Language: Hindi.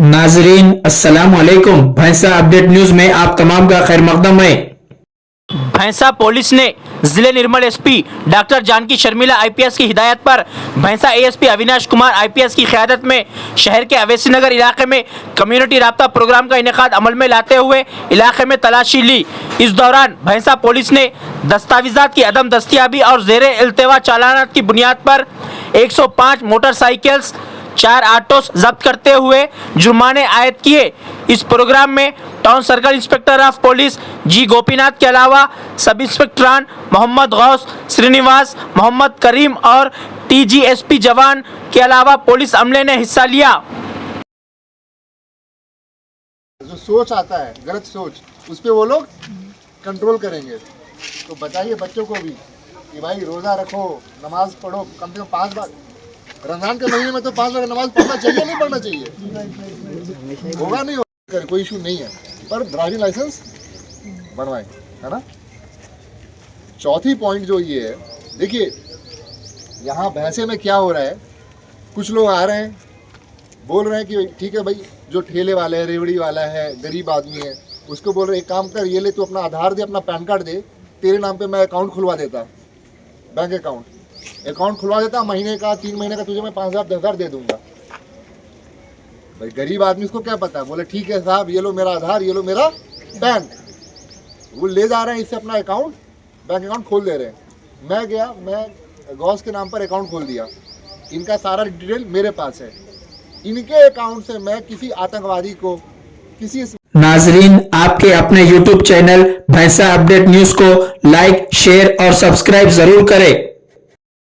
नाजरीन अस्सलाम वालेकुम। भैंसा अपडेट न्यूज में आप तमाम का खैर मकदम है। भैंसा पुलिस ने जिले Nirmal SP doctor Janaki Sharmila IPS की हिदायत पर भैंसा एएसपी अविनाश कुमार आईपीएस की क़यादत में शहर के अवैसी नगर इलाके में कम्युनिटी राब्ता प्रोग्राम का इनेकाद अमल में लाते हुए इलाके में तलाशी ली। इस दौरान भैंसा पुलिस ने दस्तावेजात की अदम दस्तियाबी और ज़ेरे इल्तवा चालानात की बुनियाद पर 105 मोटरसाइकिल्स 4 ऑटोस जब्त करते हुए जुर्माने आयद किए। इस प्रोग्राम में town circle inspector of police G Gopinath के अलावा सब इंस्पेक्टरान मोहम्मद गौस, श्रीनिवास, मोहम्मद करीम और टीजीएसपी जवान के अलावा पुलिस अमले ने हिस्सा लिया। जो सोच आता है गलत सोच, उस पर वो लोग कंट्रोल करेंगे। तो बताइए बच्चों को भी कि भाई रोज़ा रखो, नमाज पढ़ो, कम से कम 5 बार। रमजान के महीने में तो 5 बार नमाज पढ़ना चाहिए, नहीं पढ़ना चाहिए? होगा नहीं होगा, कोई इशू नहीं है, पर ड्राइविंग लाइसेंस बनवाएं, है ना। चौथी पॉइंट जो ये है, देखिए यहाँ भैंसे में क्या हो रहा है, कुछ लोग आ रहे हैं बोल रहे हैं कि ठीक है भाई, जो ठेले वाले हैं, रेवड़ी वाला है, गरीब आदमी है, उसको बोल रहे एक काम कर, ये ले तू अपना आधार दे, अपना पैन कार्ड दे, तेरे नाम पे मैं अकाउंट खुलवा देता, बैंक अकाउंट खुलवा देता, महीने का 3 महीने का तुझे मैं 5,000 10,000 दे दूंगा। भाई गरीब आदमी उसको क्या पता, बोले ठीक है साहब, ये लो मेरा आधार, ये लो मेरा पैन, वो ले जा रहे हैं, इससे अपना अकाउंट बैंक अकाउंट खोल दे रहे हैं। मैं गया, मैं गौस के नाम पर अकाउंट खोल दिया, इनका सारा डिटेल मेरे पास है, इनके अकाउंट से मैं किसी आतंकवादी को किसी नाजरीन आपके अपने YouTube चैनल भैंसा अपडेट न्यूज को लाइक, शेयर और सब्सक्राइब जरूर करें।